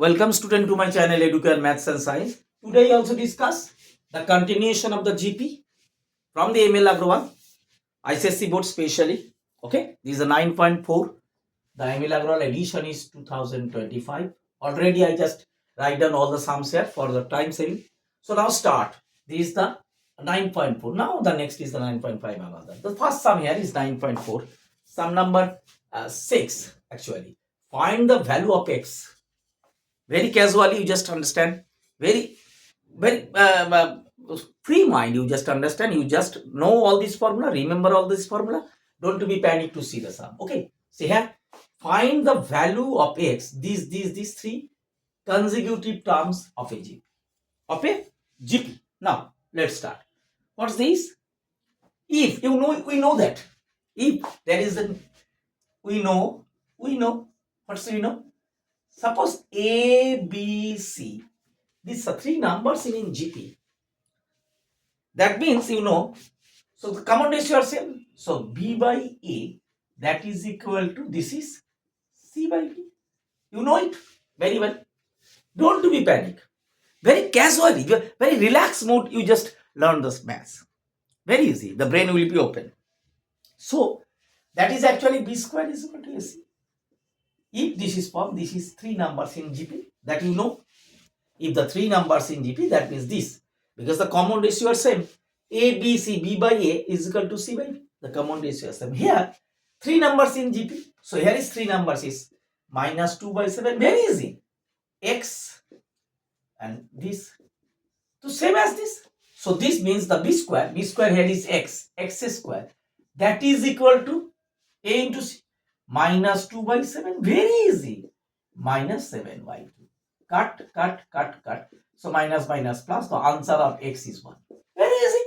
Welcome student to my channel Educare Maths and Science. Today I also discuss the continuation of the GP from the ML Agrawal I.C.S.E board specially. Okay, this is a 9.4. The ML Agrawal edition is 2025. Already I just write down all the sums here for the time saving. So now start. This is the 9.4. Now the next is the 9.5 another. The first sum here is 9.4. Sum number 6 actually. Find the value of x. Very casually you just understand, very free mind, you just understand, you just know all this formula, remember all this formula, don't be panic to see the sum. Okay, see here, find the value of x, these three consecutive terms of a GP. Now let's start. What's this? If you know, we know that if there is an, we know what's we know. Suppose A, B, C, these are three numbers in GP. That means so the common ratio are same. So B by A, that is equal to, this is C by B. You know it very well. Don't be panic. Very casually, very relaxed mode, you just learn this maths. Very easy. The brain will be open. So that is actually B square is equal to AC. If this is formed, this is three numbers in GP, that you know. If the three numbers in GP, that means this. Because the common ratio are same. A, B, C, B by A is equal to C by B. The common ratio is same. Here, three numbers in GP. So here is three numbers is minus 2 by 7. Very easy. X and this. So same as this. So this means the B square here is X square. That is equal to A into C. Minus 2 by 7. Very easy. Minus 7 by 2. Cut. So minus plus. The answer of x is 1. Very easy.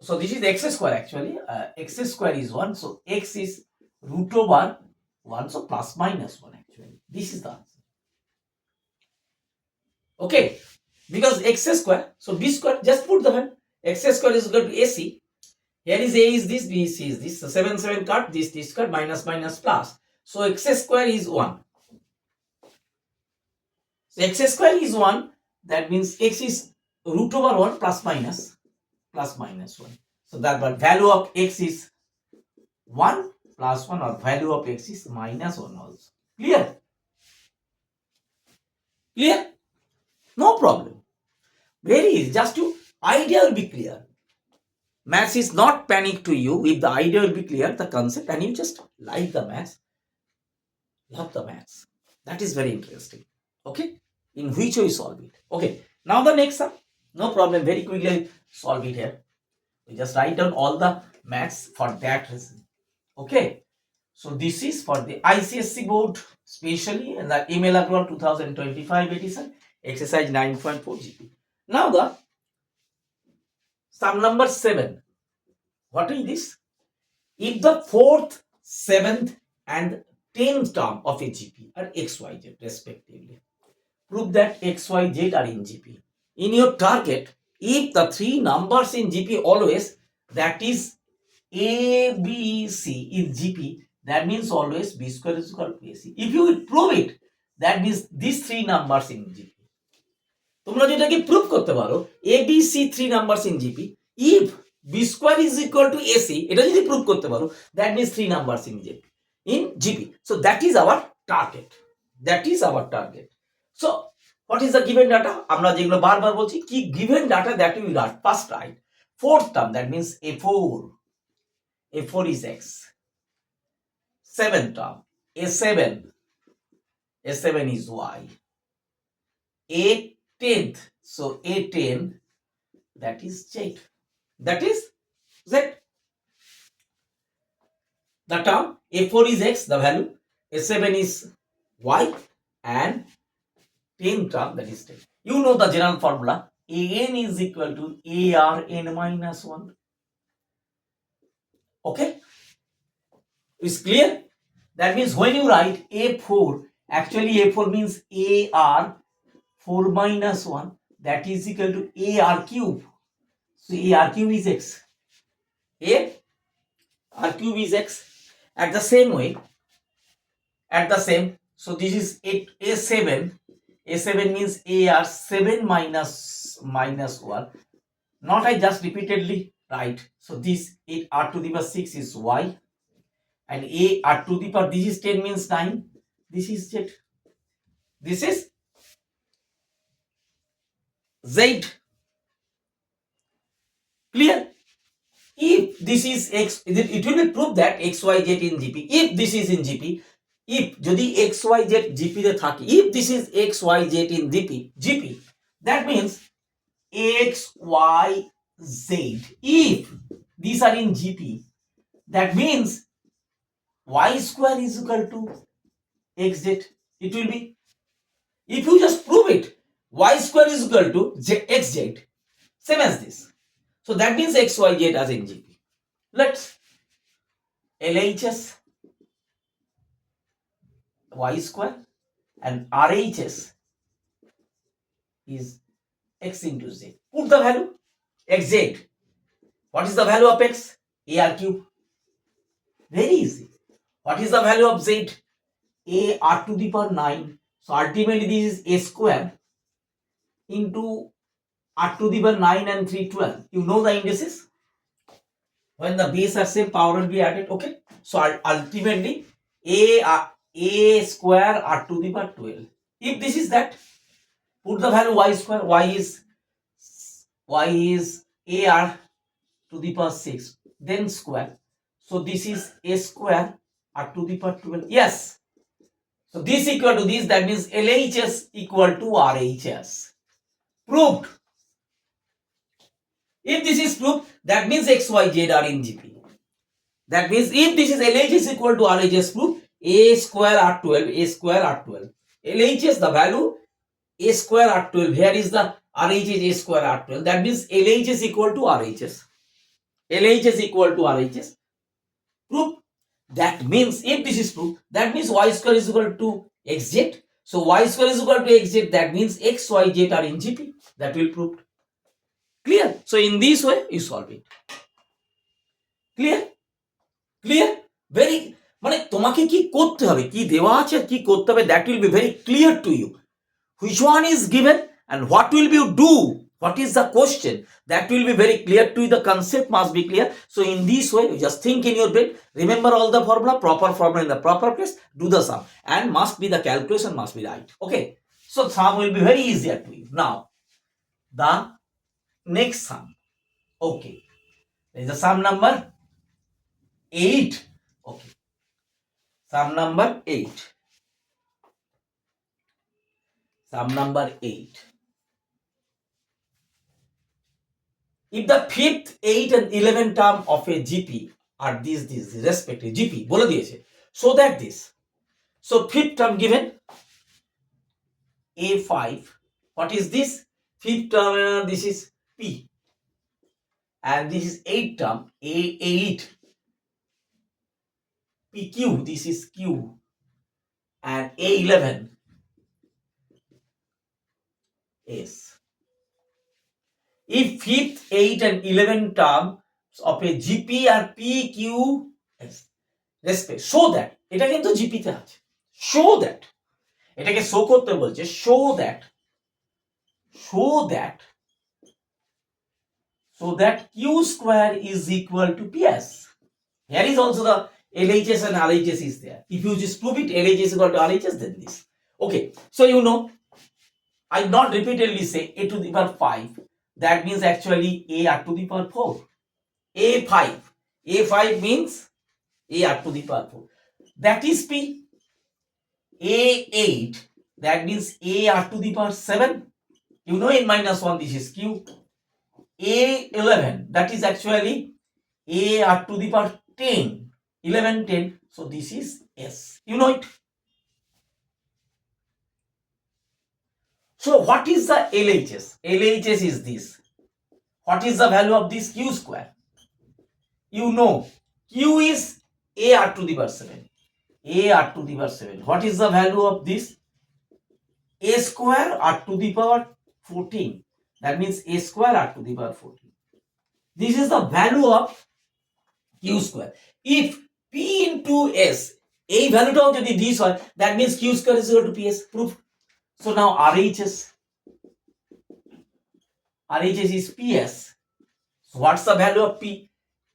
So this is x square actually. X square is 1. So x is root over 1. So plus minus 1 actually. This is the answer. Okay. Because x square. So b square. Just put the one. X square is equal to AC. Here is A is this. B is this. So 7 cut. This cut. Minus plus. So x square is 1. So x square is 1, that means x is root over 1 plus minus 1. So that value of x is 1 plus 1, or value of x is minus 1 also. Clear? Clear? No problem. Very easy. Just to idea will be clear. Maths is not panic to you. If the idea will be clear, the concept, and you just like the maths, love the maths. That is very interesting. Okay? In which way you solve it. Okay, now the next sum. No problem, very quickly solve it here. We just write down all the maths for that reason. Okay, so this is for the I.C.S.E board, especially in the email Agrawal 2025 edition, exercise 9.4 GP. Now the sum number 7. What is this? If the 4th, 7th and 10th term of a GP are XYZ respectively, prove that XYZ are in GP. In your target, if the three numbers in GP always, that is A, B, C in GP, that means always B square is equal to AC. If you will prove it, that means these three numbers in GP. তোমরা যেটাকে prove করতে পারো A, B, C three numbers in GP, if B square is equal to AC, এটা যদি prove করতে পারো, that means three numbers in GP. So that is our target. That is our target. So what is the given data? আমরা যেগুলো বারবার বলছি কি given data that we write first write fourth term, that means A4 is x. Seventh term A7 is y. A10th, so A10, that is z. That is z. The term A4 is x, the value. A7 is y, and 10th term, that is 10. You know the general formula. An is equal to ARn minus 1. Okay? Is clear? That means when you write A4, actually A4 means AR 4 minus 1. That is equal to AR cube. So AR cube is x. AR cube is x. At the same way, So this is A7. A7 means AR 7 minus 1. Not I just repeatedly write. So this R to the power 6 is Y. And A R to the power, this is 10 means 9. This is Z. This is Z. Clear? If this is X, it will be proved that XYZ in GP. If this is in GP, if যদি XYZ GP তে থাকে, if this is XYZ in GP, that means XYZ. If these are in GP, that means Y square is equal to XZ. It will be. If you just prove it, Y square is equal to XZ, same as this. So that means XYZ as in GP. Let's LHS Y square and RHS is X into Z. Put the value XZ. What is the value of X? AR cube. Very easy. What is the value of Z? AR to the power 9. So ultimately this is A square into R to the power 9 and 3, 12. You know the indices? When the base are same, power will be added. Okay. So ultimately A square R to the power 12. If this is that, put the value Y square. Y is AR to the power 6, then square. So this is A square R to the power 12. Yes. So this equal to this, that means LHS equal to RHS. Proved. If this is proved, that means XYZ are in GP. That means if this is LHS equal to RHS proved, A square R12, A square R12. LHS, the value A square R12. Here is the RHS A square R12. That means LHS equal to RHS. LHS equal to RHS. Proof. That means if this is proof, that means Y square is equal to XZ. So Y square is equal to XZ. That means XYZ are in GP. That will prove. Clear? So in this way you solve it. Clear? Clear? Very মানে তোমাকে কি করতে হবে, কি দেওয়া আছে আর কি করতে হবে, that will be very clear to you. Which one is given and what will you do? What is the question? That will be very clear to you. The concept must be clear. So in this way, you just think in your brain, remember all the formula, proper formula in the proper place, do the sum, and must be the calculation must be right. Okay. So sum will be very easier to you. Now, the next sum. Okay. There is a sum number 8. Okay. Sum number 8. Sum number 8. If the 5th, 8th and 11th term of a GP are these respective GP, বলে দিয়েছে, so that this. So 5th term given A5. What is this? 5th term, this is P. And this is 8th term A8. PQ, this is Q. And A11 S. If 5th, 8th and 11th term of a GP are PQS, respect, show that এটা কিন্তু GP তে আছে, show that এটাকে show করতে বলছে, show that Q square is equal to PS. Here is also the LHS and RHS is there. If you just prove it, LHS is equal to RHS, then this. Okay, so you know, I not repeatedly say A to the power 5. That means actually A R to the power 4. A5. A5 means A R to the power 4. That is P. A8. That means A R to the power 7. You know in -1 this is Q. A11. That is actually A R to the power 10. 11, 10. So this is S. You know it. So what is the LHS? LHS is this. What is the value of this Q square? You know, Q is A R to the power 7. A R to the power 7. What is the value of this? A square R to the power 14. That means A square R to the power 14. This is the value of Q square. If P into S, এই ভ্যালুটাও যদি this হয়, that means q square is equal to PS, proof. So now RHS is PS. So what's the value of P?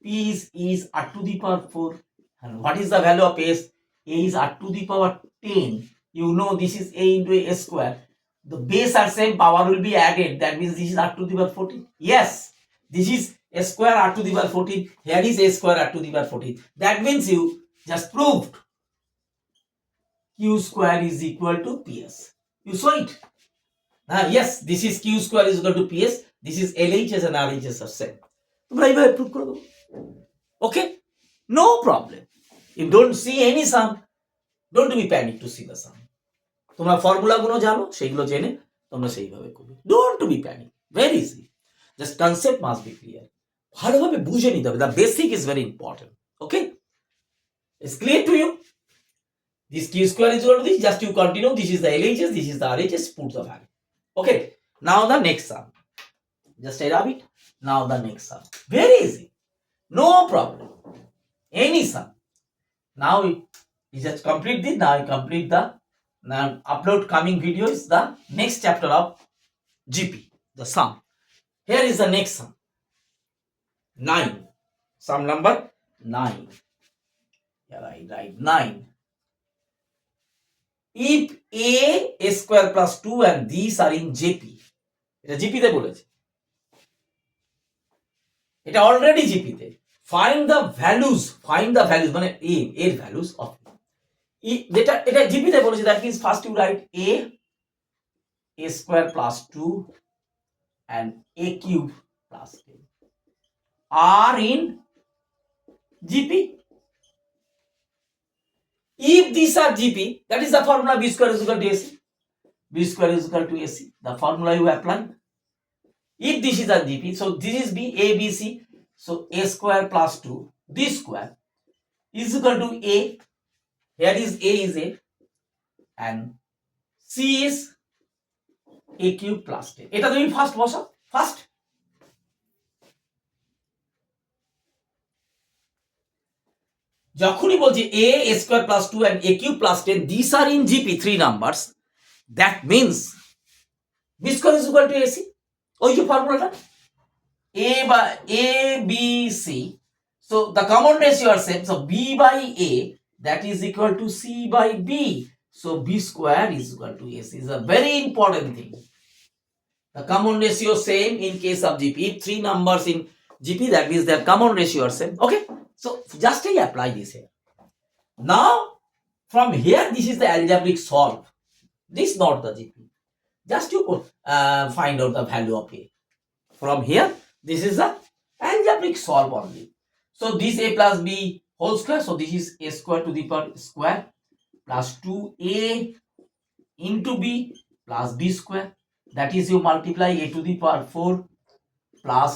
P is r to the power 4. And what is the value of S? A is r to the power 10. You know this is A into A square. The base are same, power will be added. That means this is r to the power 14. Yes, this is a square r to the power 14. Here is a square r to the power 14. That means you just proved Q square is equal to PS. You saw it. Yes, this is Q square is equal to PS. This is LHS and RHS are same. তোমরা এইভাবে prove করে দেবো। Okay, no problem. You don't see any sum, don't be panic to see the sum. তোমরা ফর্মুলাগুলো জানো, সেইগুলো জেনে তোমরা সেইভাবে করবে। Don't be panic, very easy. Just concept must be clear. ভালোভাবে বুঝে নিতে হবে। The basic is very important. Okay, it's clear to you? This Q square is equal to this. Just you continue. This is the LHS. This is the RHS. Put the value. Okay. Now the next sum. Just I rub it. Now the next sum. Very easy. No problem. Any sum. Now you just complete this. Now you complete the upload coming video is the next chapter of GP. The sum. Here is the next sum. 9. Sum number 9. Yeah, right. 9. If A square plus 2 and these are in JP. এটা জিপিতে বলেছে, এটা already জিপিতে। Find the values মানে এর values of যেটা এটা জিপিতে বলেছে। That means first you write a square plus 2 and a cube plus 10 are in GP. If these are GP, that is the formula b square is equal to AC. B square is equal to AC. The formula you apply. If this is a GP, so this is B, A, B, C. So A square plus 2, this square is equal to A. Here is A and C is A cube plus 10. এটা তুমি first বসাও, first. যখনই বলছি A square plus 2 and A cube plus 10, these are in GP, 3 numbers. That means B square is equal to AC. ওই যে ফর্মুলাটা A B C. So the common ratio are same. So B by A, that is equal to C by B. So B square is equal to AC. Is a very important thing. The common ratio same in case of GP. If 3 numbers in GP, that means their common ratio are same. Okay. So just apply this here. Now from here, this is the algebraic solve. This is not the GP. Just you find out the value of A. From here, this is the algebraic solve only. So this A plus B whole square. So this is A square to the power square plus 2A into B plus B square. That is you multiply A to the power 4 plus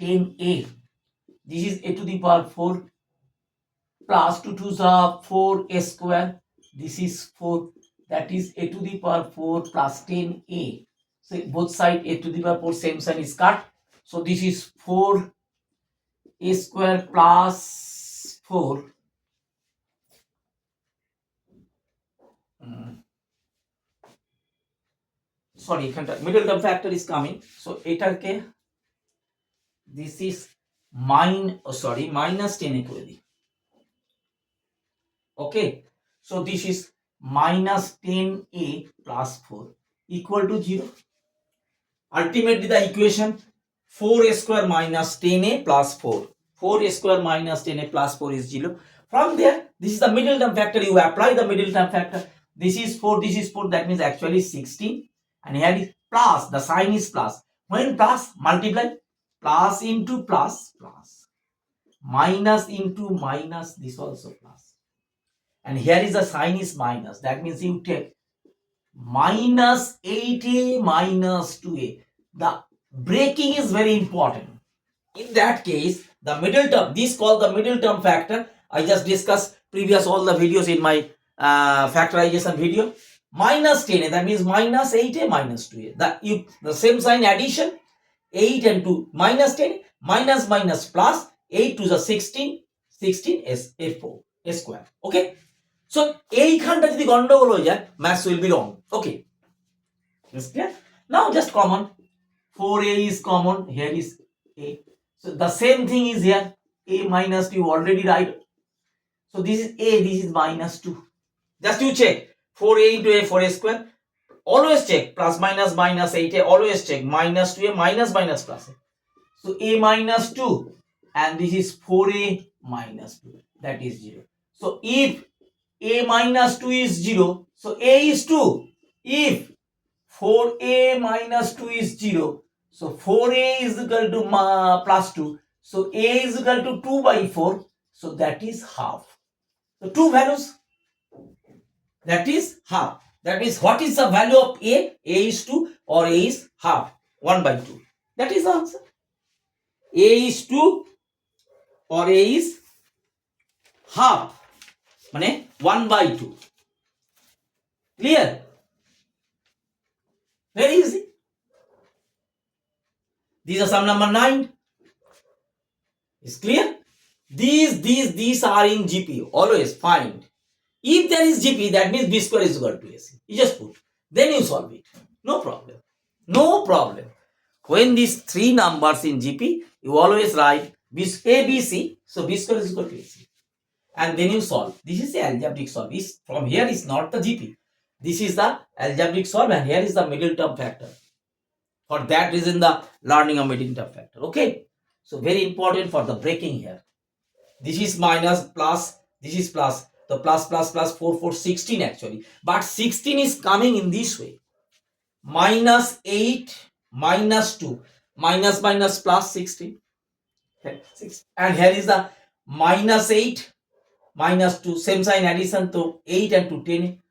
10A. This is A to the power 4 plus 2 to the 4A square. This is 4. That is A to the power 4 plus 10A. So both side A to the power 4 same sign is cut. So this is 4A square plus 4 sorry, middle term factor is coming. So এটাকে this is minus 10 এ করে দিই। Okay, so this is minus 10A plus 4 equal to 0. Ultimately the equation 4A square minus 10A plus 4. 4A square minus 10A plus 4 is 0. From there, this is the middle term factor. You apply the middle term factor. This is 4, this is 4. That means actually 16. And here is plus. The sign is plus. When plus, multiply. Plus into plus, plus. Minus into minus, this also plus. And here is the sign is minus. That means you take minus 8A minus 2A. The breaking is very important. In that case, the middle term, this called the middle term factor. I just discussed previous all the videos in my factorization video. Minus 10A, that means minus 8A minus 2A. The same sign addition, 8 and 2 minus 10, minus minus plus 8 to the 16 is A4 A square. Okay. So এইখানটা যদি গন্ডগোল হয়ে যায়, maths will be wrong. Okay, is clear? Now just common, 4a is common, here is a, so the same thing is here, a minus 2 already write. So this is a, this is minus 2. Just you check 4a into a, 4a square. Always check plus minus minus 8a, always check minus 2a minus minus plus a. So a minus 2 and this is 4a minus 2, that is 0. So if a minus 2 is 0, so a is 2. If 4a minus 2 is 0, so 4a is equal to plus 2. So a is equal to 2 by 4. So that is half. So two values, that is half. That means what is the value of a? A is 2 or a is half, 1 by 2. That is the answer. A is 2 or a is half, মানে 1 by 2. Clear? Very easy. These are sum number 9. Is clear? These are in GP. Always find. If there is GP, that means B square is equal to AC. You just put. Then you solve it. No problem. No problem. When these three numbers in GP, you always write A, B, C. So B square is equal to AC. And then you solve. This is the algebraic solve. From here is not the GP. This is the algebraic solve and here is the middle term factor. For that reason, the learning of middle term factor. Okay. So very important for the breaking here. This is minus plus, this is plus. The plus plus plus 4 4 16 actually. But 16 is coming in this way. Minus 8 minus 2 minus minus plus 16. Okay. And here is the minus 8 minus 2, same sign addition to 8 and to 10.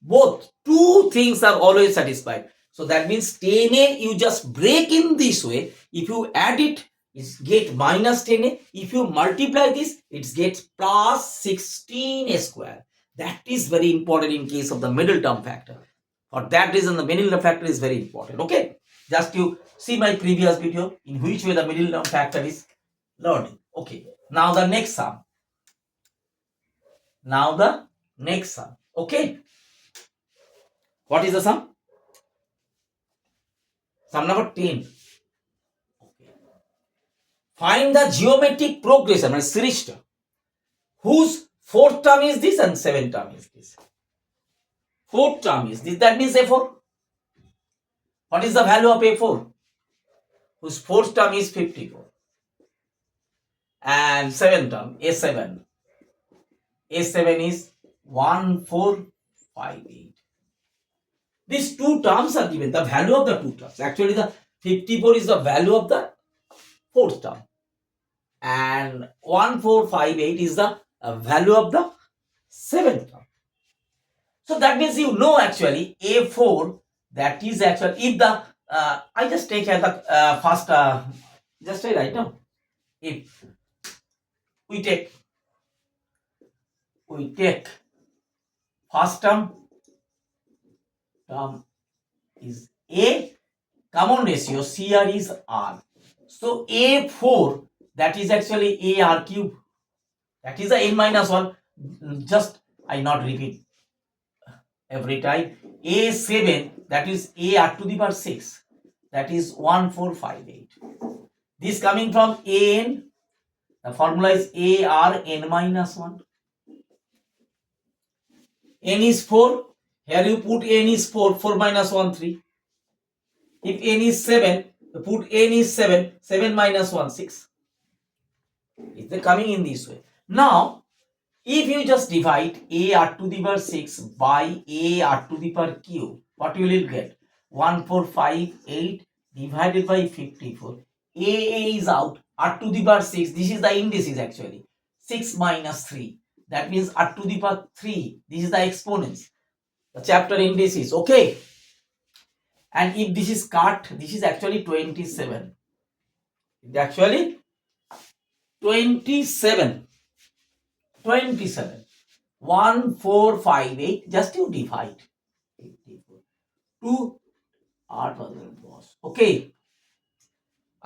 Both two things are always satisfied. So that means 10a you just break in this way. If you add it, it's get minus 10a. If you multiply this, it gets plus 16a square. That is very important in case of the middle term factor. For that reason, the middle term factor is very important. Okay, just you see my previous video in which way the middle term factor is learning. Okay, now the next sum. Now the next sum. Okay, what is the sum? Sum number 10. Okay. Find the geometric progression, series term, whose fourth term is this and seventh term is this. Fourth term is this, that means A4. What is the value of A4? Whose fourth term is 54. And seventh term, A7. A7 is 1458. These two terms are given, the value of the two terms. Actually, the 54 is the value of the fourth term. And 1458 is the value of the seventh term. So that means you know actually A4, that is actually, if the, I just take as the first, just I write down. If we take first term is A, common ratio CR is R. So A4, that is actually AR cube. That is the n minus 1. Just I not repeat every time. A7, that is AR to the power 6. That is 1458. This coming from AN. The formula is AR n minus 1. N is 4. Here you put n is 4. 4 minus 1, 3. If n is 7, you put n is 7. 7 minus 1, 6. It's coming in this way. Now, if you just divide a r to the power 6 by a r to the power cube, what will you get? 1458 divided by 54. A is out. R to the power 6. This is the indices actually. 6 minus 3. That means r to the power 3. This is the exponents. The chapter indices. Okay. And if this is cut, this is actually 27. It's actually 27. 27. 1458. Just you divide. 2 8 10. Okay.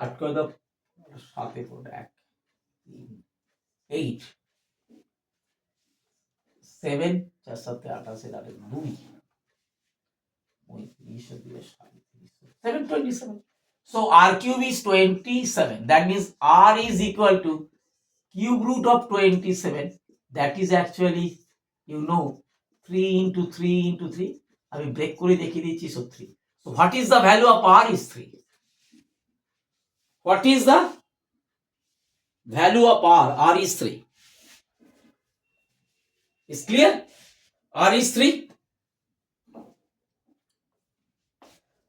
8 করে দাও 7 এ পড়ে 1 3 8 7 4 সাথে 28 আর 2 727. So r cube is 27. That means r is equal to cube root of 27. That is actually, 3 into 3 into 3. আমি break করে দেখিয়ে দিচ্ছি। So 3. So what is the value of r is 3. What is the value of r? R is 3. Is clear? R is 3.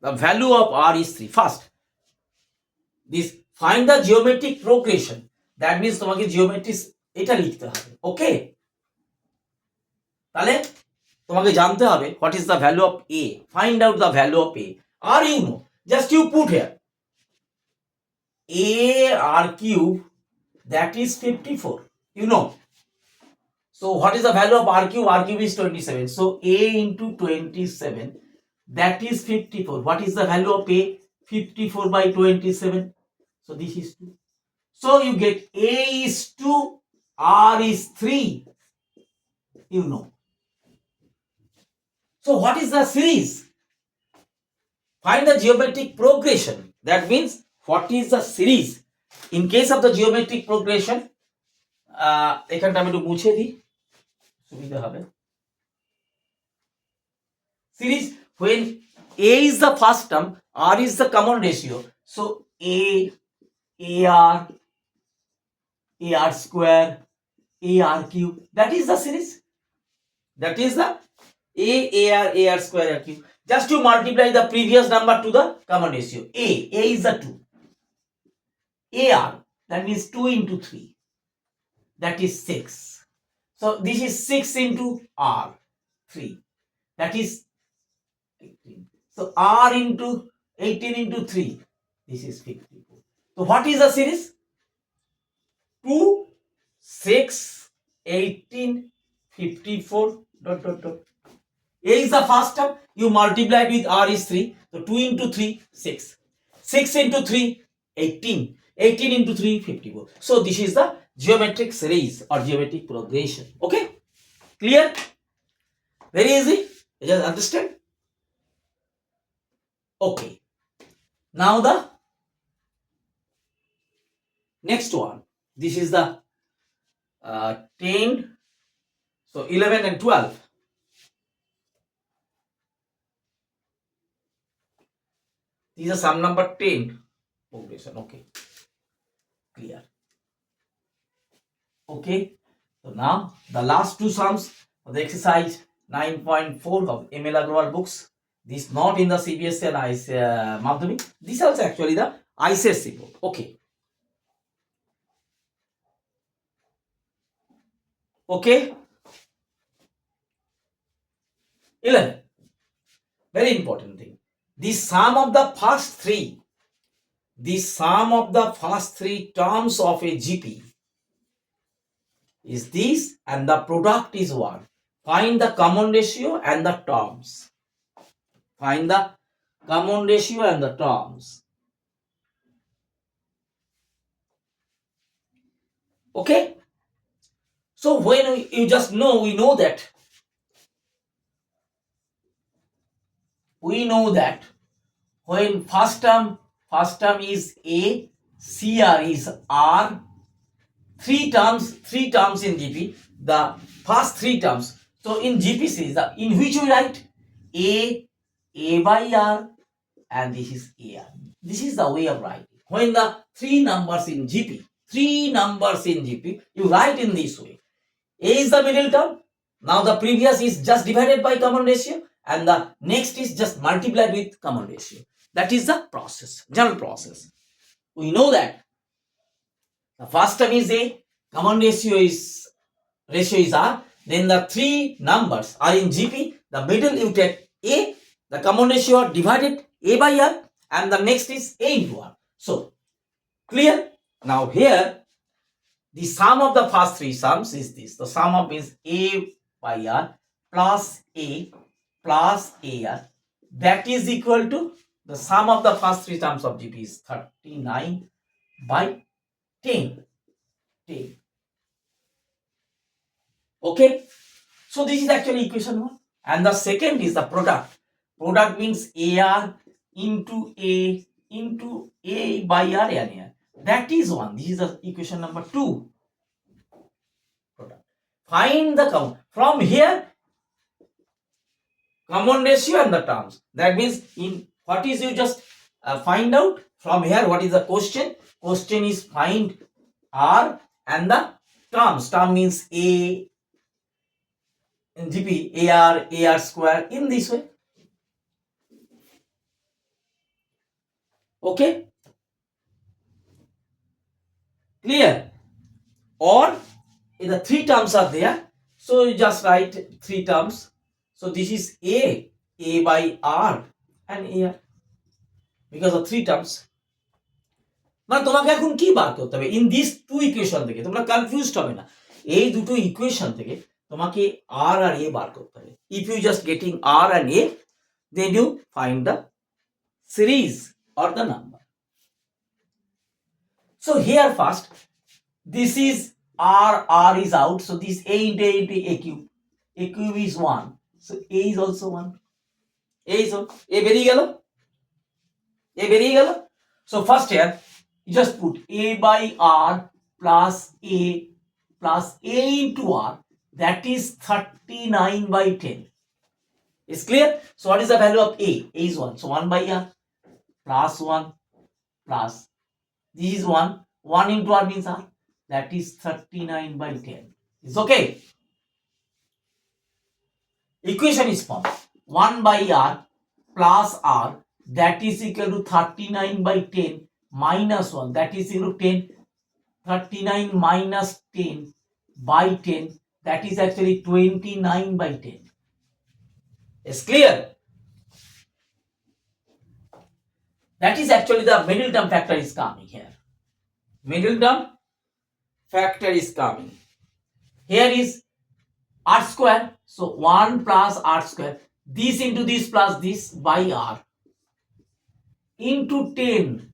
The value of r is 3. First, this find the geometric progression. That means তোমাকে geometric এটা লিখতে হবে। ওকে, তাহলে তোমাকে জানতে হবে what is the value of a. Find out the value of a. R you know. Just you put here a r cube, that is 54. You know. So what is the value of r cube? R cube is 27. So a into 27, that is 54. What is the value of a? 54 by 27. So this is 2. So you get a is 2, r is 3. You know. So what is the series? Find the geometric progression. That means what is the series? In case of the geometric progression, এখানটা আমি একটু মুছে দিই, সুবিধা হবে। Series, when a is the first term, r is the common ratio. So ar square, ar cube, that is the series. That is the ar square, ar cube. Just to multiply the previous number to the common ratio. A is the 2. Ar, that means 2 into 3. That is 6. So this is 6 into r, 3. That is 18. So r into 18 into 3. This is 54. So what is the series? 2, 6, 18, 54, dot, dot, dot. A is the first term. You multiply it with r is 3. So 2 into 3, 6. 6 into 3, 18. 18 into 3, 54. So this is the geometric series or geometric progression. Okay? Clear? Very easy. You just understand? Okay. Now the next one. This is the 10. So 11 and 12. These are sum number 10 progression. Okay. Clear. Okay. So now the last two sums of the exercise 9.4 of ML Agrawal books. This not in the CBSE and I.C.S.E. Madhyamik. This also actually the I.C.S.E. book. Okay. Okay. 11. Very important thing. The sum of the first three terms of a GP is this, and the product is 1. Find the common ratio and the terms. Find the common ratio and the terms. Okay. So when you just know, we know that when first term is a, cr is r, three terms in GP, the first three terms. So in GP series, in which we write a by r, and this is ar. This is the way of writing. When the three numbers in GP, you write in this way. A is the middle term. Now the previous is just divided by common ratio, and the next is just multiplied with common ratio. That is the process, general process. We know that the first term is a, common ratio is r. Then the three numbers are in GP. The middle you take a, the common ratio are divided a by r, and the next is a into r. So clear? Now here the sum of the first three sums is this. The sum of is a by r plus a plus ar. That is equal to the sum of the first three terms of GP is 39 by 10. Okay. So this is actually equation 1. And the second is the product. Product means AR into A by R and R. That is 1. This is the equation number 2. Product. Find the count. From here, common ratio and the terms. That means in what is you just find out from here what is the question. Question is find R and the terms. Term means A in GP AR square in this way. Okay, clear? Or in the 3 terms are there, so you just write 3 terms. So this is A by R and AR because of 3 terms. মানে তোমাকে এখন কি বার করতে হবে in this two equation থেকে, তোমরা confused হবে না। এই দুটো ইকুয়েশন থেকে তোমাকে আর আর এ বার করতে হবে। If you just getting r and a, then you find the series or the number. So here first, this is r is out, so this a into a cube is 1, so a is also 1, a is 1, a বেরিয়ে গেল। So first here you just put a by r plus a into r, that is 39 by 10. Is clear? So what is the value of a? A is 1, so 1 by r plus 1 plus this is 1 into r means r, that is 39 by 10. Is okay? Equation is formed 1 by r plus r, that is equal to 39 by 10 minus 1, that is equal to 10. 39 minus 10 by 10, that is actually 29 by 10. Is clear? That is actually the middle term factor is coming here. Middle term factor is coming. Here is r square, so 1 plus r square, this into this plus this by r into 10,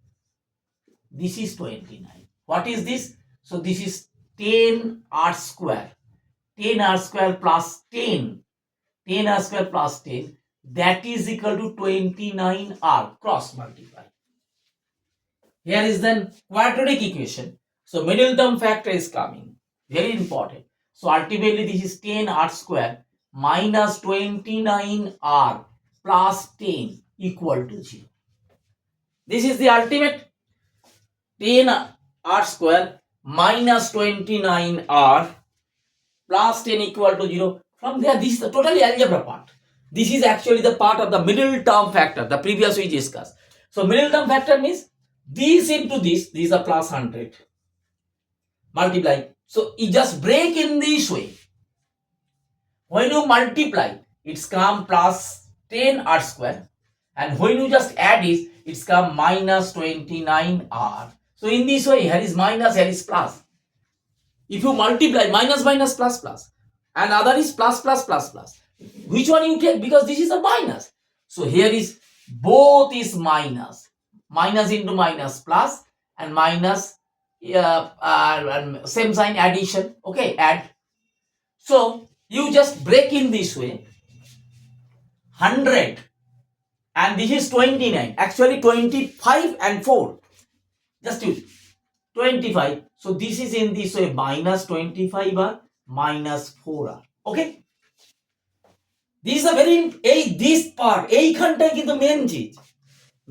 this is 29. What is this? So this is 10 r square, 10 r square plus 10 r square plus 10, that is equal to 29 r, cross multiply. Here is then quadratic equation, so middle term factor is coming, very important. So ultimately this is 10 r square minus 29 r plus 10 equal to 0. This is the ultimate. 10 r square minus 29 r plus 10 equal to 0. From there, this is the totally algebra part. This is actually the part of the middle term factor, the previous we discussed. So middle term factor means this into this is a plus 100 multiply. So you just break in this way. When you multiply, it's come plus 10 r square, and when you just add it, it's come minus 29 r. So in this way, here is minus, here is plus. If you multiply minus minus plus plus, and other is plus plus plus plus, which one you take? Because this is a minus. So here is both is minus, minus into minus plus, and minus same sign addition. Okay, add. So you just break in this way 100, and this is 29, actually 25 and 4, just use 25. So this is in this way minus 25 r minus 4 r. Okay, this is a very this part এইখানটাই কিন্তু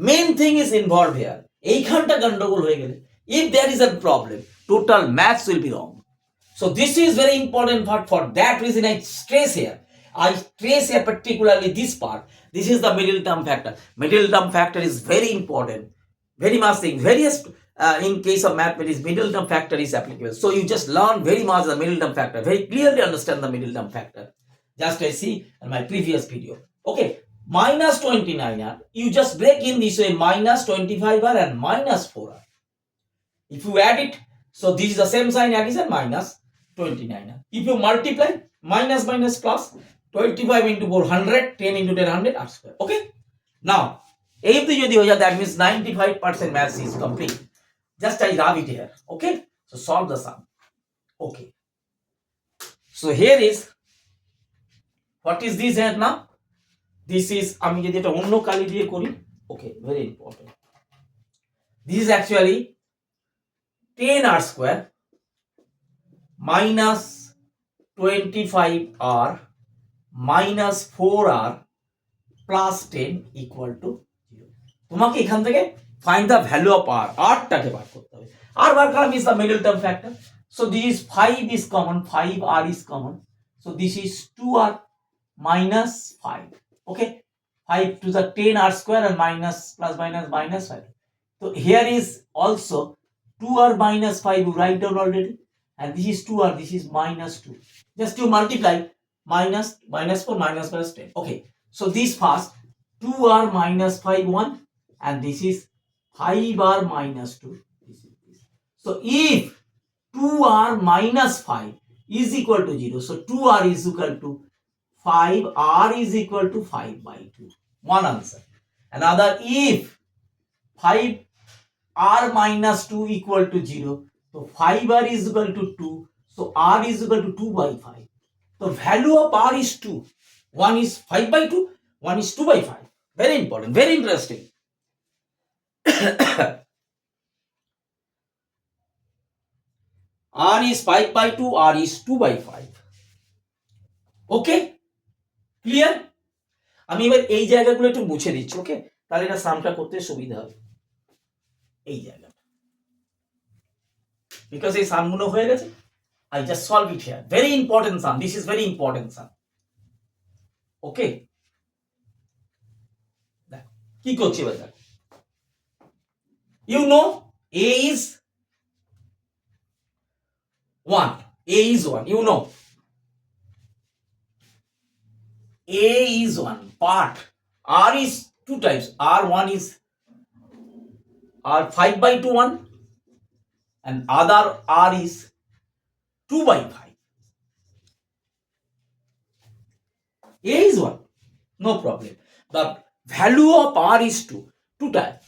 main thing is involved here. এইখানটা গন্ডগোল হয়ে গেলে, if there is a problem, total maths will be wrong. So this is very important part. For that reason I stress here, particularly this part. This is the middle term factor. Middle term factor is very important, very much thing. Various in case of mathematics, middle term factor is applicable. So you just learn very much the middle term factor, very clearly understand the middle term factor. Just I see in my previous video. Okay, minus 29 r, you just break in this way minus 25 r and minus 4 r. If you add it, so this is the same sign addition, minus 29 r. If you multiply, minus minus plus, 25 into 4 100, 10 into 10 100 r square. Okay, now if the jodi hoja, that means 95% maths is complete. Just I rub it here. Okay, so solve the sum. Okay, so here is What is this here now? This is আমি যদি এটা অন্য কালি দিয়ে করি, okay, very important. This is actually 10r square minus 25r minus 4r plus 10 equal to 0. তোমাকে এখান থেকে find the value of r, rটাকে বার করতে হবে। r বার করা means the middle term factor. So this 5 is common, 5r is common. So this is 2r minus 5. Okay, 5 to the 10r square and minus plus minus minus 5. So here is also 2r minus 5, you write down already, and this is 2r, this is minus 2. Just to multiply, minus minus 4 minus minus 10. Okay, so this first 2r minus 5 1, and this is 5r minus 2. This is this. So if 2r minus 5 is equal to 0, so 2r is equal to 5, r is equal to 5 by 2. One answer. Another, if 5r minus 2 equal to 0, so 5r is equal to 2, so r is equal to 2 by 5. The value of r is 2. One is 5 by 2, one is 2 by 5. Very important, very interesting. r is 5 by 2, r is 2 by 5. Okay, clear? আমি এবার এই জায়গাগুলো একটু মুছে দিচ্ছি, ওকে, তাহলে এটা সামটা করতে সুবিধা হবে। এই জায়গাটা বিকজ এই সামগুলো হয়ে গেছে, I just solve it here. Very important sum. This is very important sum. Okay. দেখো কি করছি এবার দেখো। You know a is 1. A is 1. You know a is 1. Part r is 2 times. R1 is r 5 by 2 1, and other r is 2 by 5. A is 1. No problem. The value of r is 2. 2 times.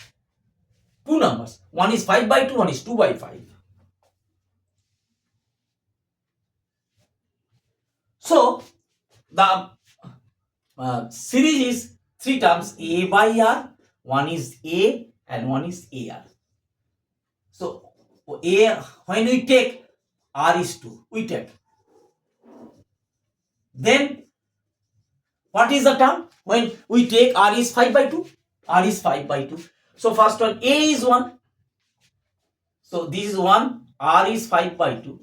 2 numbers. One is 5 by 2, one is 2 by 5. So the series is 3 terms, a by r, one is a and one is ar. So a, when we take r is 2, we take. Then what is the term when we take r is 5 by 2? R is 5 by 2. So first one, a is 1. So this is 1, r is 5 by 2.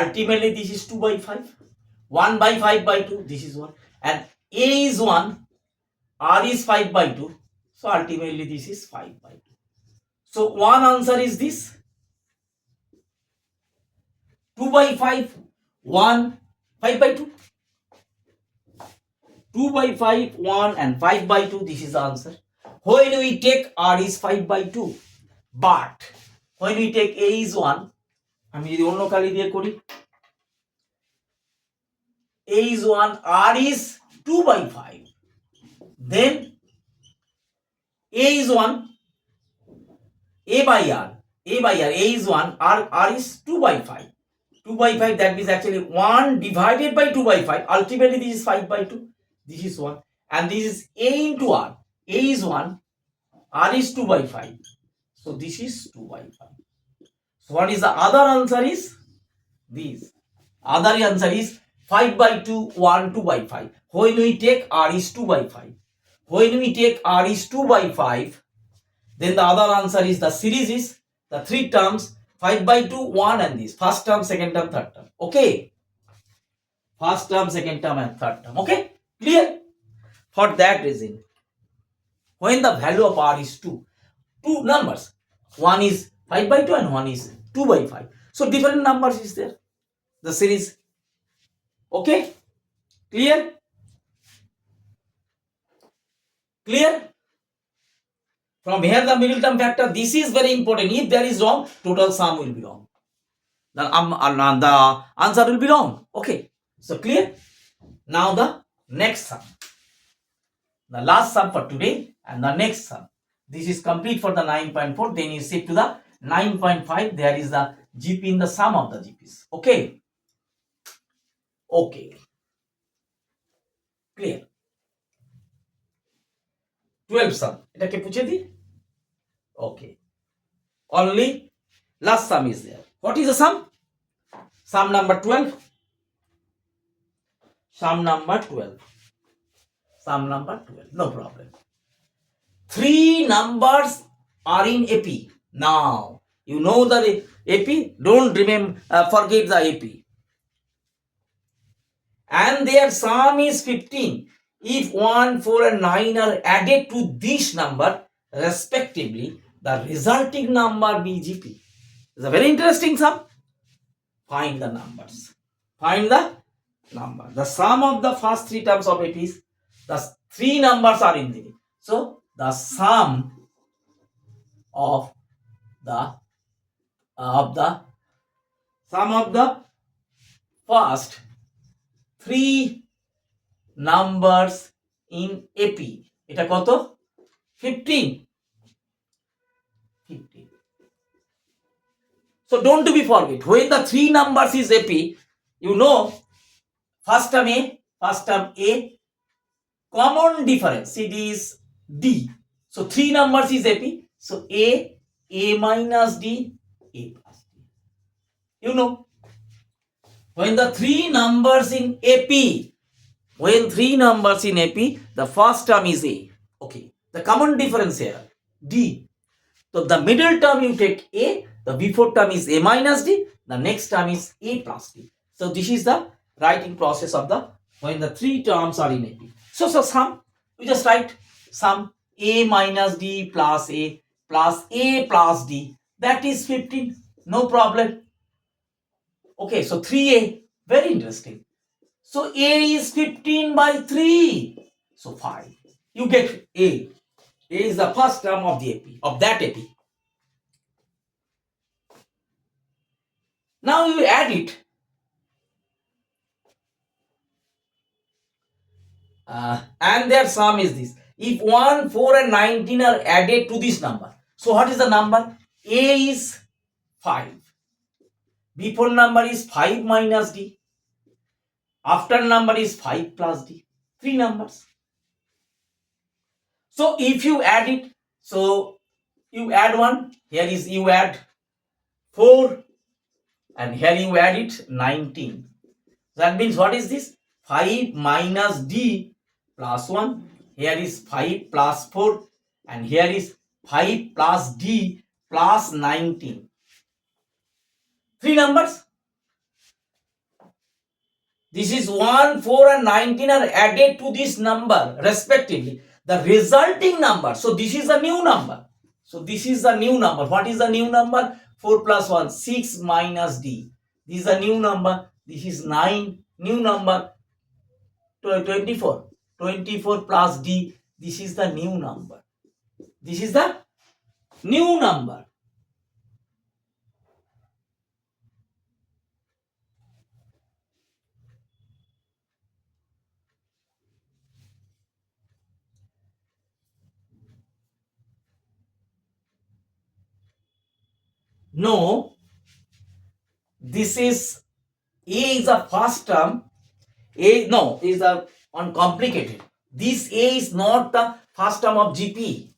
Ultimately this is 2 by 5. 1 by 5 by 2, this is 1. And a is 1, r is 5 by 2. So ultimately this is 5 by 2. So one answer is this. 2 by 5, 1, 5 by 2. 2 by 5, 1 and 5 by 2, this is the answer. When we take r is 5 by 2, but when we take a is 1, আমি যদি অন্য কালি দিয়ে করি, a is 1, r is 2 by 5. Then a is 1, a by r, a is 1, r is 2 by 5. 2 by 5, that means actually 1 divided by 2 by 5. Ultimately this is 5 by 2. This is 1. And this is a into r. A is 1, r is 2 by 5. So this is 2 by 5. So what is the other answer is this. Other answer is 5 by 2, 1, 2 by 5. When we take r is 2 by 5. When we take r is 2 by 5, then the other answer is the series is the 3 terms 5 by 2, 1 and this. First term, second term, third term. Okay. First term, second term and third term. Okay. Clear? For that reason, when the value of r is 2, two numbers, one is 5 by 2 and one is 2 by 5. So different numbers is there. The series. Okay. Clear? Clear? From here the middle term factor, this is very important. If there is wrong, total sum will be wrong. The answer will be wrong. Okay. So clear? Now the next sum. The last sum for today and the next sum. This is complete for the 9.4. Then you shift to the 9.5. There is the GP in the sum of the GPs. Okay. Okay. Clear? 12 sum. এটাকে পুছে দিই? Okay. Only last sum is there. What is the sum? Sum number 12. Sum number 12. Sum number 12. No problem. Three numbers are in AP. Now, you know the AP? Don't remember, forget the AP. And their sum is 15. If 1, 4 and 9 are added to this number respectively, the resulting number be GP. It's a very interesting sum. Find the numbers. Find the number. The sum of the first three terms of AP is the three numbers are in there. So the sum of the sum of the first three numbers in AP. এটা কত? 15. 15. So don't be forget, when the three numbers is AP, you know first term A, common difference, it is D. So three numbers is AP. So A minus D, A plus D. You know, when the three numbers in AP, the first term is A. Okay, the common difference here, D. So the middle term you take A, the before term is A minus D, the next term is A plus D. So this is the writing process of the when the three terms are in AP. So sum, you just write sum A minus D plus A plus D, that is 15. No problem. Okay, so 3A, very interesting. So A is 15 by 3. So 5. You get A. A is the first term of the AP, of that AP. Now you add it. And their sum is this. If 1, 4 and 19 are added to this number. So what is the number? A is 5. Before number is 5 minus D. After number is 5 plus D. Three numbers. So if you add it, so you add 1. Here is you add 4. And here you add it 19. That means what is this? 5 minus D plus 1. Here is 5 plus 4. And here is 5 plus D plus 19. Three numbers. This is 1, 4 and 19 are added to this number respectively. The resulting number. So this is a new number. So this is the new number. What is the new number? 4 plus 1, 6 minus D. This is a new number. This is 9. New number. 24. 24 plus D. This is the new number. This is the new number. No, this is A is a first term. A no is a uncomplicated. This A is not the first term of GP.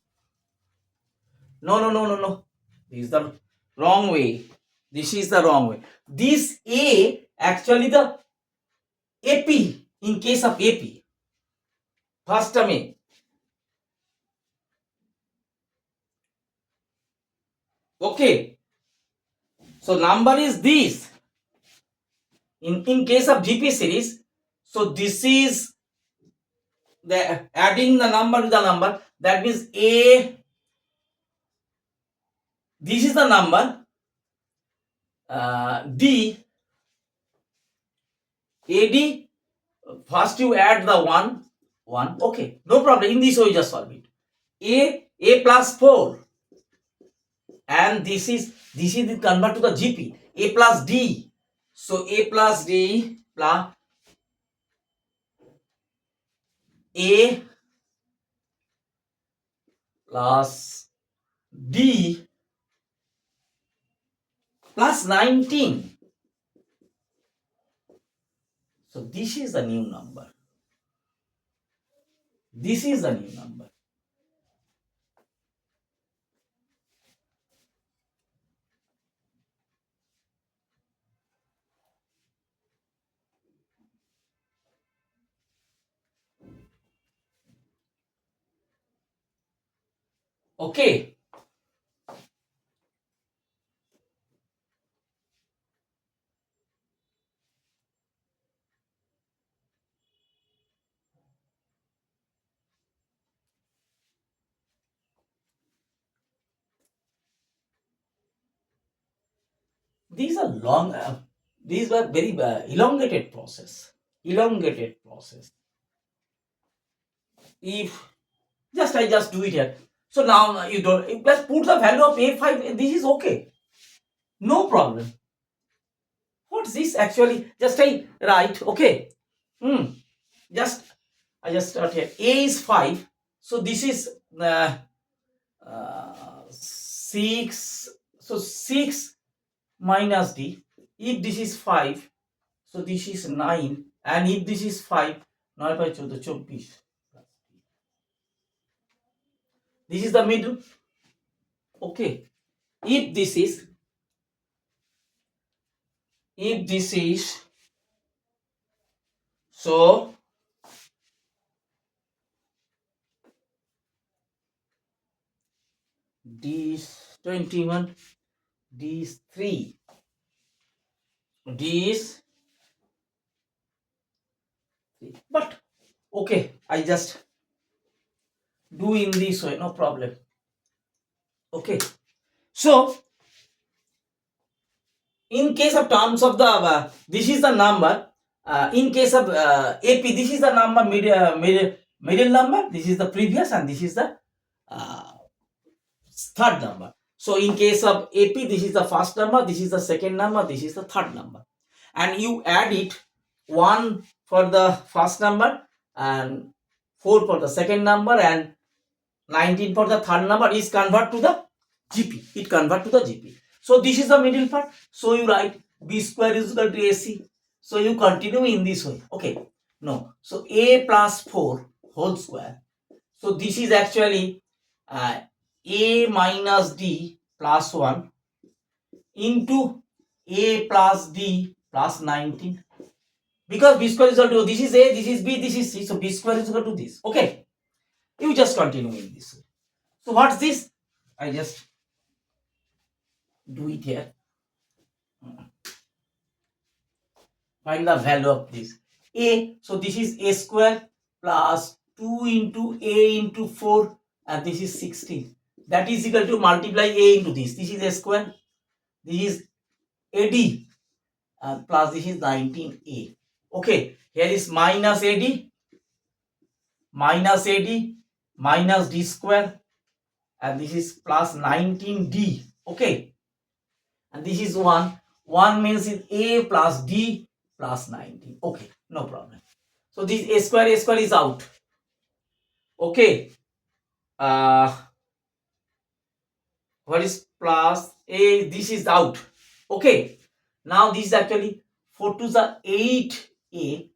No. This is the wrong way. This is the wrong way. This A actually the AP in case of AP. First term A. Okay. So number is this. In case of GP series, so this is the adding the number to the number. That means A. This is the number. D. AD. First you add the 1. Okay, no problem. In this way, just solve it. A plus 4. And this is convert to the GP. A plus D. So A plus D plus A plus D plus 19. So this is the new number. This is the new number. Okay. These are long, these were very elongated process. Elongated process. If I just do it here. So now you don't, let's put the value of A5, this is okay. No problem. What's this actually? Just I write, okay. Just, I just start here. A is 5. So this is 6. So 6 minus D. If this is 5, so this is 9. And if this is 5, 9 by 14, 24. This is the middle. Okay. If this is, so D is 21, D is 3, D is 3. But okay, I just do in this way, no problem. Okay. So in case of terms of the this is the number, in case of AP, this is the number middle number, this is the previous, and this is the uh, third number. So in case of AP, this is the first number, this is the second number, this is the third number, and you add it, 1 for the first number and 4 for the second number and 19 for the third number is convert to the GP. It convert to the GP. So this is the middle part. So you write B square is equal to AC. So you continue in this way. Okay. No. So A plus 4 whole square. So this is actually A minus D plus 1 into A plus D plus 19. Because B square is equal to, this is A, this is B, this is C. So B square is equal to this. Okay. You just continue in this way. So what's this? I just do it here. Find the value of this. A, so this is A square plus 2 into A into 4, and this is 16. That is equal to multiply A into this. This is A square. This is AD plus this is 19A. Okay, here is minus AD, minus D square, and this is plus 19D. Okay, and this is 1. 1 means is A plus D plus 19. Okay, no problem. So this A square is out. Okay. What is plus A? This is out. Okay. Now this is actually 4 to the 8A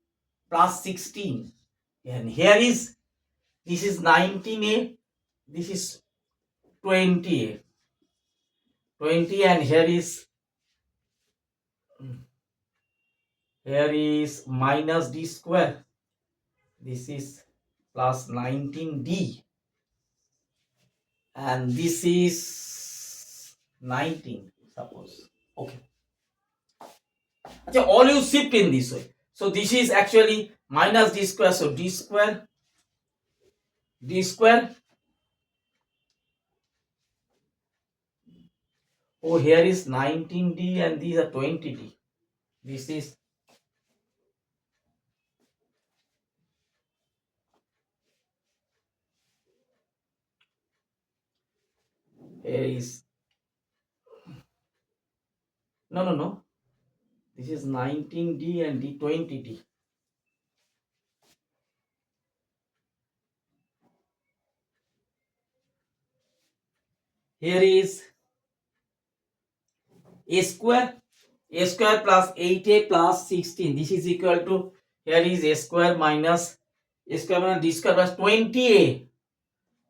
plus 16. And here is, this is 19A. This is 20A. 20, and here is minus D square. This is plus 19D. And this is 19, suppose. Okay. All you shift in this way. So this is actually minus D square. So D square. Oh, here is 19D and these are 20D. This is, here is, no. This is 19D and D 20D. Here is A square. A square plus 8A plus 16. This is equal to, here is A square minus A square minus D square plus 20A.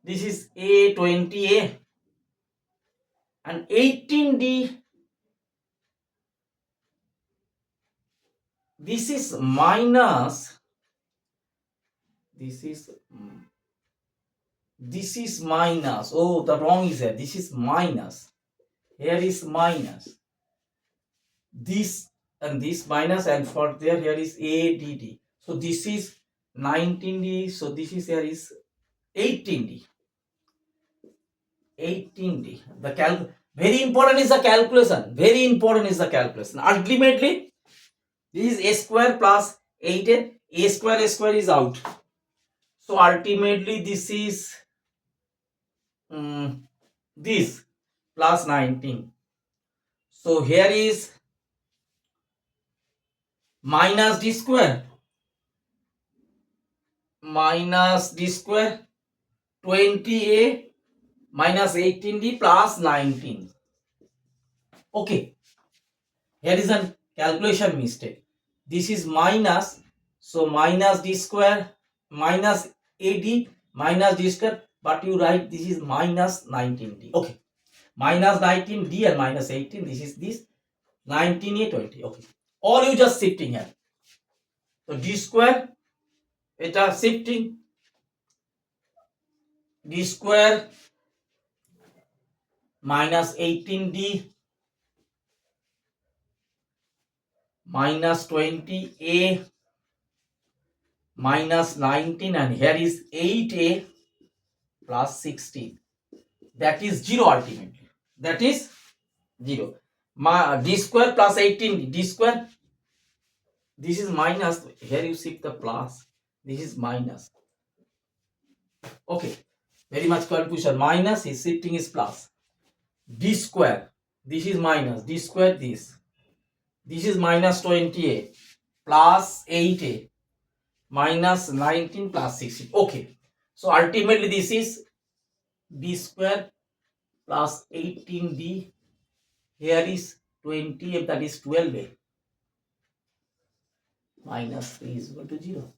This is A, 20A. And 18D. This is minus. This is minus. Oh, the wrong is there. This is minus. Here is minus. This and this minus, and for there here is ADD. So this is 19D. So this is here is 18D. 18D. The very important is the calculation. Very important is the calculation. Ultimately, this is A square plus 8A. A square is out. So ultimately this is this plus 19. So here is minus D square 20A minus 18D plus 19. Okay, here is a calculation mistake. This is minus, so minus D square minus AD minus D square, but you write this is minus 19D. Okay, minus 19D and minus 18. This is this 19A 20. Okay, all you just shifting here. So D square, it are shifting D square minus 18D minus 20A minus 19, and here is 8A plus 16. That is 0 ultimately. That is 0. D square plus 18 D square. This is minus. Here you shift the plus. This is minus. Okay. Very much confusion. Minus is shifting is plus. D square. This is minus. D square this. This is minus 20A plus 8A minus 19 plus 16. Okay. So ultimately this is D square plus 18D. Here is 20A, that is 12A. Minus 3 is equal to 0.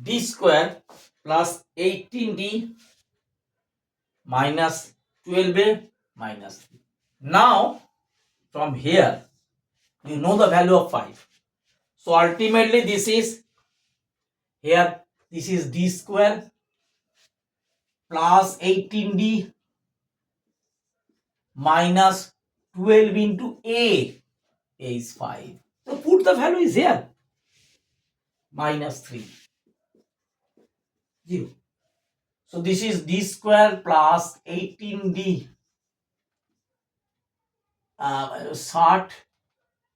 D square plus 18D minus 12A minus 3. Now, from here, you know the value of 5. So, ultimately, this is here, this is D square plus 18D minus 12 into A. A is 5. So, put the value is here. Minus 3. 0. So this is D square plus 18D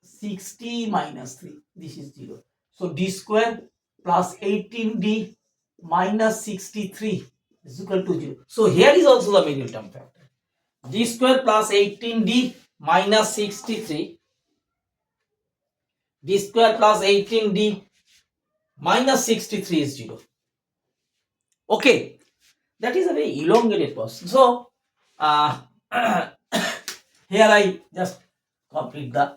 60 minus 3. This is 0. So D square plus 18D minus 63 is equal to 0. So here is also the middle term factor. D square plus 18D minus 63. D square plus 18D minus 63 is 0. Okay. That is a very elongated process. So, here I just complete the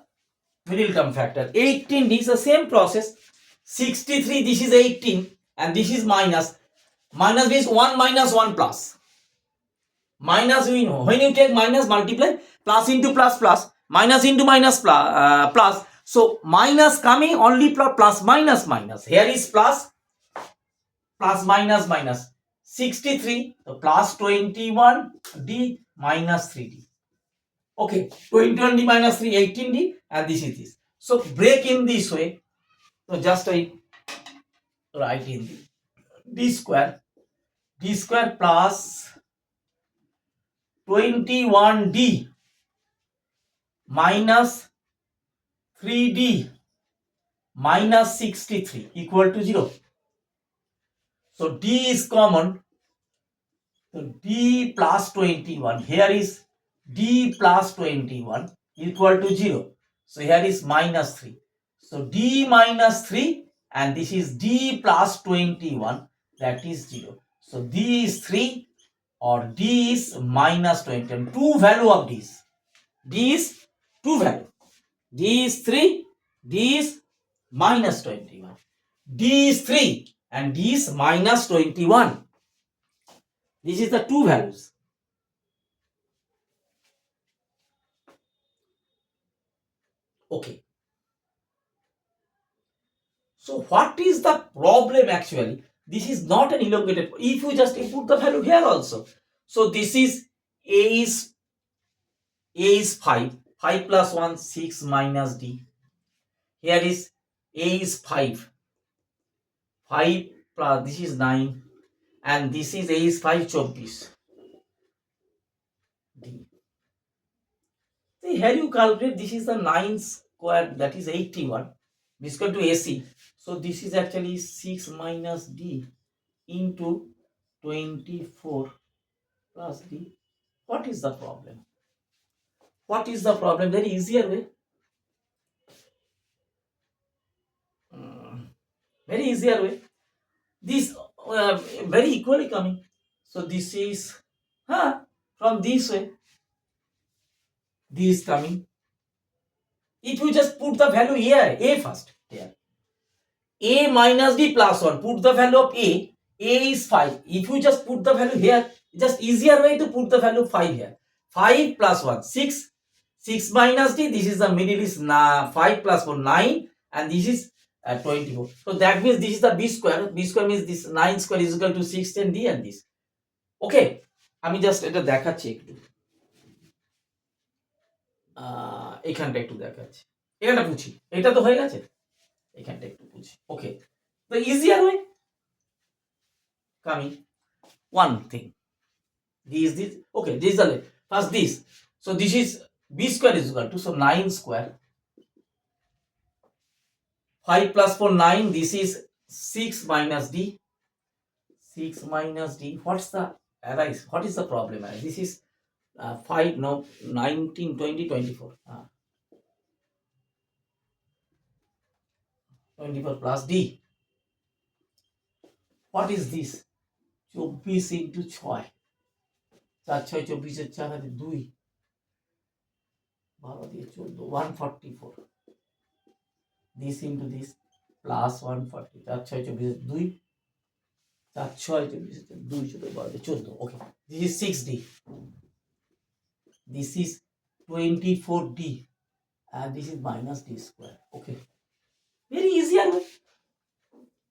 middle term factor. 18D is the same process. 63, this is 18 and this is minus. Minus means 1 minus 1 plus. Minus we know. When you take minus, multiply, plus into plus plus, minus into minus plus. So, minus coming only plus minus minus. Here is plus minus minus. 63, so plus 21D minus 3D. Okay, 21D minus 3, 18D, and this is this. So break in this way. So just I write in D square plus 21D minus 3D minus 63 equal to 0. So D is common. So D plus 21. Here is D plus 21 equal to 0. So here is minus 3. So D minus 3 and this is D plus 21, that is 0. So D is 3 or D is minus 20. Two value of D's. D is two value. D is 3, D is minus 21. D is 3 and D is minus 21. This is the two values. Okay. So what is the problem actually? This is not an elongated. If you just input the value here also. So this is A is 5. 5 plus 1, 6 minus D. Here is A is 5. 5 plus this is 9. And this is A is 5, 24. D. See, here you calculate this is the 9 square, that is 81. This is equal to AC. So this is actually 6 minus D into 24 plus D. What is the problem? What is the problem? Very easier way. Very easier way. This very equally coming. So this is from this way. This coming. If you just put the value here, A first. Here. A minus D plus 1. Put the value of A. A is 5. If you just put the value here, just easier way to put the value 5 here. 5 plus 1, 6. 6 minus D, this is the middle is 5 plus 4, 9. And this is 24. So that means this is the B square. B square means this 9 square is equal to 16 D and this. Okay. আমি just এটা দেখাচ্ছি একটু এখানটা একটু দেখাচ্ছি এখানটা বুঝি এটা তো হয়ে গেছে এখানটা একটু বুঝি ওকে the easier way coming one thing this okay this is the first this so this is B square is equal to so 9 square 5 plus 4 9 this is 6 minus D 6 minus D what's the arise what is the problem this is 5 no 19 20 24 24 plus D what is this 24 into 6 4 6 24 4 আছে 2 12 দিয়ে 14 144 this into this plus 140 4 6 24 2 4 6 24 2 12 14 okay this is 6D this is 24D and this is minus D square okay very easier way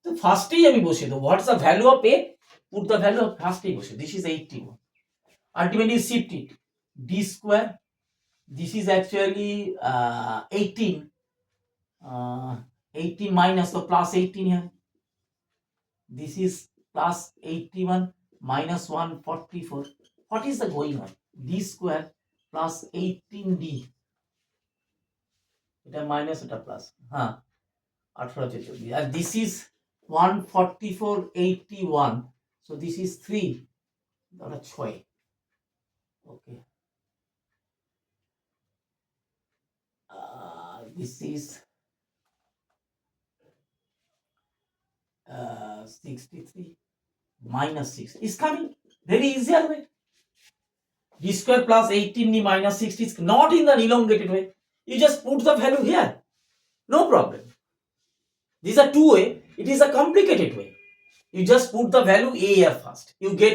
so firstly আমি বসিয়ে দেব what's the value of A put the value of firstly বসিয়ে this is 81 ultimately shift it D square this is actually 18 18 minus the plus 18 here this is plus 81 minus 144 what is the going on D square plus 18D এটা minus এটা plus 18 44 and this is 144.81 so this is 3 ধরো 6 okay this is 63 minus 6 is coming very easier way D square plus 18D minus 60 is not in the elongated way you just put the value here no problem these are two way it is a complicated way you just put the value A here first you get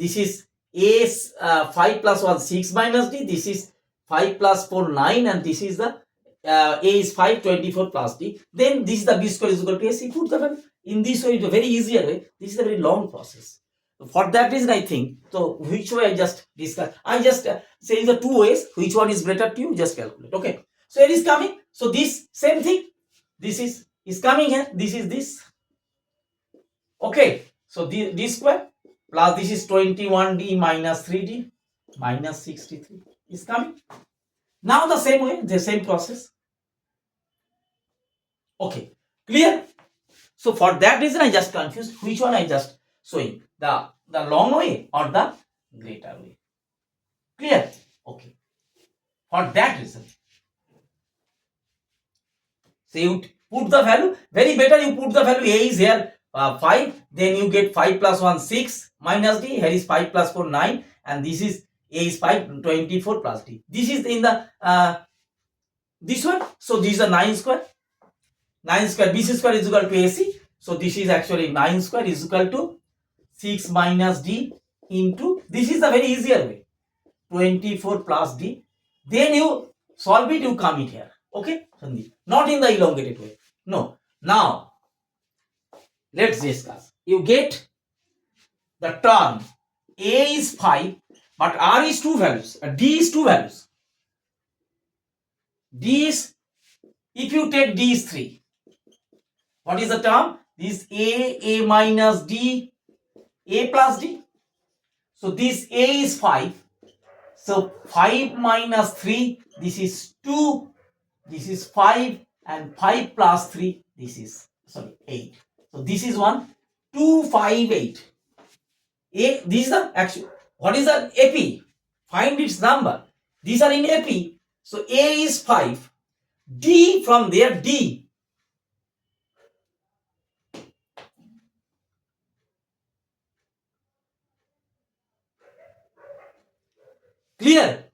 this is A 5 plus 1 6 minus D this is 5 plus 4 9 and this is the A is 5 24 plus D then this is the B square is equal to AC put the value in this way it's a very easier way this is a very long process for that reason I think so which way I just discuss I just say the two ways which one is better to you just calculate okay so it is coming so this same thing this is coming here this is this okay so D square plus this is 21D minus 3D minus 63 is coming now the same way the same process okay clear so for that reason I just confused which one I just showing the long way or the greater way clear okay for that reason so you put the value very better you put the value A is here 5 then you get 5 plus 1 6 minus D here is 5 plus 4 9 and this is A is 5 24 plus D this is in the this one. So this is a 9 square. 9 square BC square is equal to AC. So this is actually 9 square is equal to 6 minus D into, this is the very easier way, 24 plus D. Then you solve it, you come it here. Okay, not in the elongated way. No. Now let's discuss. You get the term A is 5, but R is 2 values, D is 2 values. D is, if you take D is 3, what is the term? This A minus D, A plus D. So this A is 5. So 5 minus 3, this is 2, this is 5, and 5 plus 3, this is, 8. So this is 258. A, this is the actual, what is the AP? Find its number. These are in AP. So A is 5. D from there, D. Clear?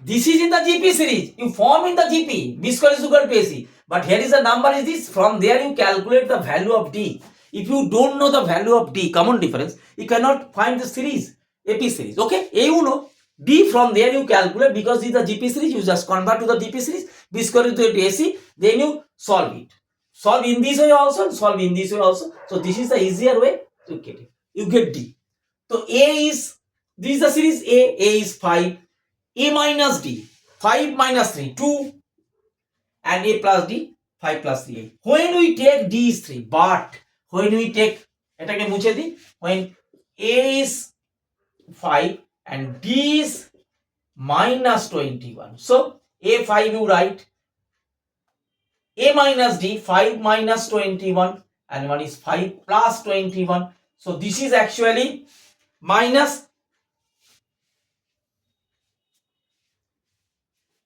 This is in the GP series. You form in the GP. B square is equal to AC. But here is the number is this. From there you calculate the value of D. If you don't know the value of D, common difference, you cannot find the series. AP series. Okay? A you know. D from there you calculate, because this is the GP series. You just convert to the GP series. B square is equal to AC. Then you solve it. Solve in this way also. Solve in this way also. So this is the easier way to get it. You get D. So A is, this is the series A. A is 5. A minus D, 5 minus 3, 2, and A plus D, 5 plus 3, 8. When we take D is 3, but when we take, when A is 5 and D is minus 21. So A5 you write, A minus D, 5 minus 21, and one is 5 plus 21. So this is actually minus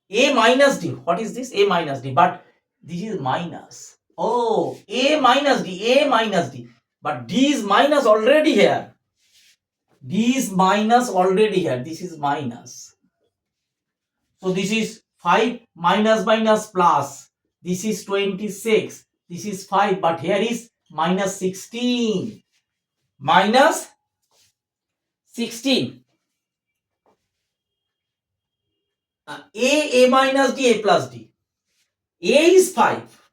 A minus D. What is this? A minus D. But this is minus. Oh, A minus D. A minus D. But D is minus already here. D is minus already here. This is minus. So this is 5 minus minus plus. This is 26. This is 5. But here is minus 16. Minus 16. A minus D, A plus D. A is 5.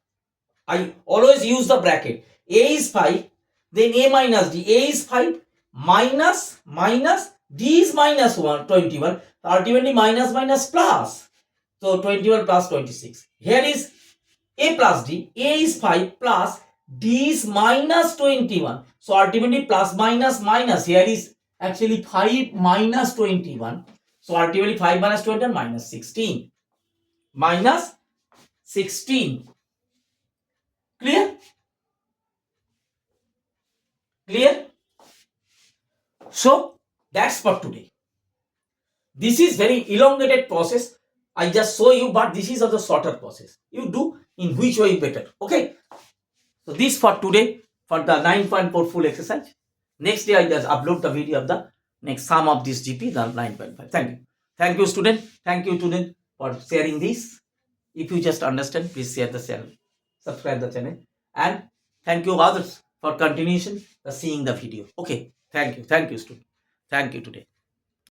I always use the bracket. A is 5, then A minus D. A is 5 minus D is minus 21. Ultimately minus minus plus. So 21 plus 26. Here is A plus D. A is 5 plus D is minus 21. So ultimately plus minus minus. Here is actually 5 minus 21. So ultimately 5 minus 21 minus 16. Minus 16. Clear? Clear? So that's for today. This is very elongated process. I just show you, but this is also shorter process. You do in which way better. Okay. So this for today for the 9.4 full exercise. Next day I just upload the video of the next sum of this GP, the 9.5. Thank you. Thank you, student. Thank you, student, for sharing this. If you just understand, please share the channel, subscribe the channel, and thank you others for continuation seeing the video. Okay. Thank you. Thank you, student. Thank you today.